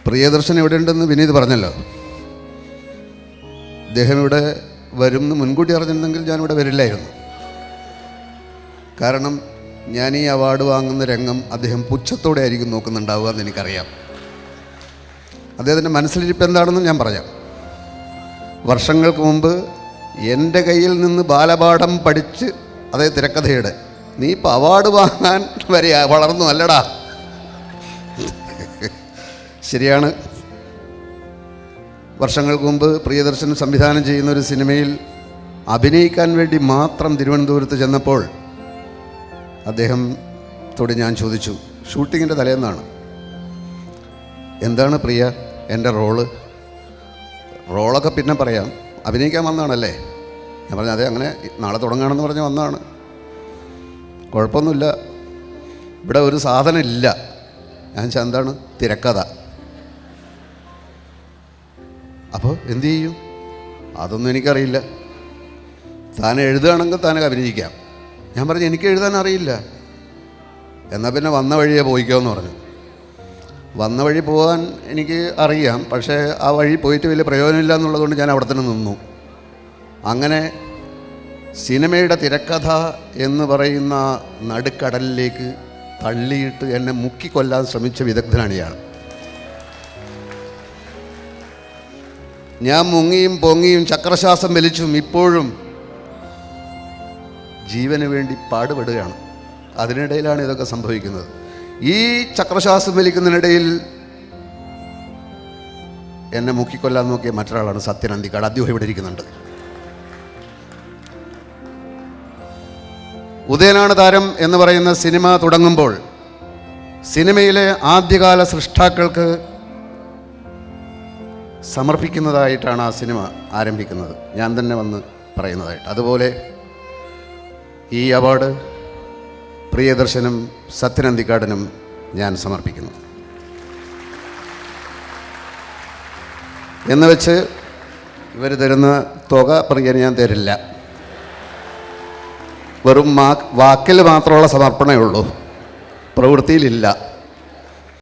പ്രിയദർശൻ ഇവിടെ ഉണ്ടെന്ന് വിനീത് പറഞ്ഞല്ലോ. അദ്ദേഹം ഇവിടെ വരും എന്ന് മുൻകൂട്ടി അറിഞ്ഞിരുന്നെങ്കിൽ ഞാനിവിടെ വരില്ലായിരുന്നു. കാരണം ഞാൻ ഈ അവാർഡ് വാങ്ങുന്ന രംഗം അദ്ദേഹം പുച്ഛത്തോടെ ആയിരിക്കും നോക്കുന്നുണ്ടാവുക എന്ന് എനിക്കറിയാം. അദ്ദേഹത്തിൻ്റെ മനസ്സിലിരിപ്പ് എന്താണെന്ന് ഞാൻ പറയാം. വർഷങ്ങൾക്ക് മുമ്പ് എൻ്റെ കയ്യിൽ നിന്ന് ബാലപാഠം പഠിച്ച് അതേ തിരക്കഥയുടെ നീ ഇപ്പോൾ അവാർഡ് വാങ്ങാൻ വരെ വളർന്നു അല്ലടാ. ശരിയാണ്. വർഷങ്ങൾക്ക് മുമ്പ് പ്രിയദർശൻ സംവിധാനം ചെയ്യുന്ന ഒരു സിനിമയിൽ അഭിനയിക്കാൻ വേണ്ടി മാത്രം തിരുവനന്തപുരത്ത് ചെന്നപ്പോൾ അദ്ദേഹത്തോട് ഞാൻ ചോദിച്ചു, ഷൂട്ടിങ്ങിൻ്റെ തലേന്നാണ്, എന്താണ് പ്രിയ എൻ്റെ റോളൊക്കെ പിന്നെ പറയാം, അഭിനയിക്കാൻ വന്നതാണല്ലേ? ഞാൻ പറഞ്ഞു അതെ, അങ്ങനെ നാളെ തുടങ്ങുകയാണെന്ന് പറഞ്ഞ് വന്നതാണ്. കുഴപ്പമൊന്നുമില്ല, ഇവിടെ ഒരു സാധനം ഇല്ല. ഞാൻ വെച്ചാൽ എന്താണ്? തിരക്കഥ. അപ്പോൾ എന്തു ചെയ്യും? അതൊന്നും എനിക്കറിയില്ല. താൻ എഴുതുകയാണെങ്കിൽ താനൊക്കെ അഭിനയിക്കാം. ഞാൻ പറഞ്ഞു എനിക്ക് എഴുതാൻ അറിയില്ല. എന്നാൽ പിന്നെ വന്ന വഴിയെ പോയിക്കോ എന്ന് പറഞ്ഞു. വന്ന വഴി പോകാൻ എനിക്ക് അറിയാം, പക്ഷേ ആ വഴി പോയിട്ട് വലിയ പ്രയോജനമില്ല എന്നുള്ളതുകൊണ്ട് ഞാൻ അവിടെ തന്നെ നിന്നു. അങ്ങനെ സിനിമയുടെ തിരക്കഥ എന്ന് പറയുന്ന നടുക്കടലിലേക്ക് തള്ളിയിട്ട് എന്നെ മുക്കിക്കൊല്ലാൻ ശ്രമിച്ച വിദഗ്ധനാണ് ഇയാൾ. ഞാൻ മുങ്ങിയും പൊങ്ങിയും ചക്രശ്വാസം വലിച്ചും ഇപ്പോഴും ജീവന് വേണ്ടി പാടുപെടുകയാണ്. അതിനിടയിലാണ് ഇതൊക്കെ സംഭവിക്കുന്നത്. ഈ ചക്രശ്വാസം വലിക്കുന്നതിനിടയിൽ എന്നെ മുക്കിക്കൊല്ലാൻ നോക്കിയ മറ്റൊരാളാണ് സത്യൻ അന്തിക്കാട്. അദ്ദേഹം ഇവിടെ ഇരിക്കുന്നുണ്ട്. ഉദയനാണ് താരം എന്ന് പറയുന്ന സിനിമ തുടങ്ങുമ്പോൾ സിനിമയിലെ ആദ്യകാല സൃഷ്ടാക്കൾക്ക് സമർപ്പിക്കുന്നതായിട്ടാണ് ആ സിനിമ ആരംഭിക്കുന്നത്. ഞാൻ തന്നെ വന്ന് പറയുന്നതായിട്ട്. അതുപോലെ ഈ അവാർഡ് പ്രിയദർശനും സത്യൻ അന്തിക്കാടിനും ഞാൻ സമർപ്പിക്കുന്നു. എന്ന് വെച്ച് ഇവർ തരുന്ന തുക പ്രിയന് ഞാൻ തരില്ല. വെറും വാക്കിൽ മാത്രമുള്ള സമർപ്പണമേ ഉള്ളൂ, പ്രവൃത്തിയിലില്ല.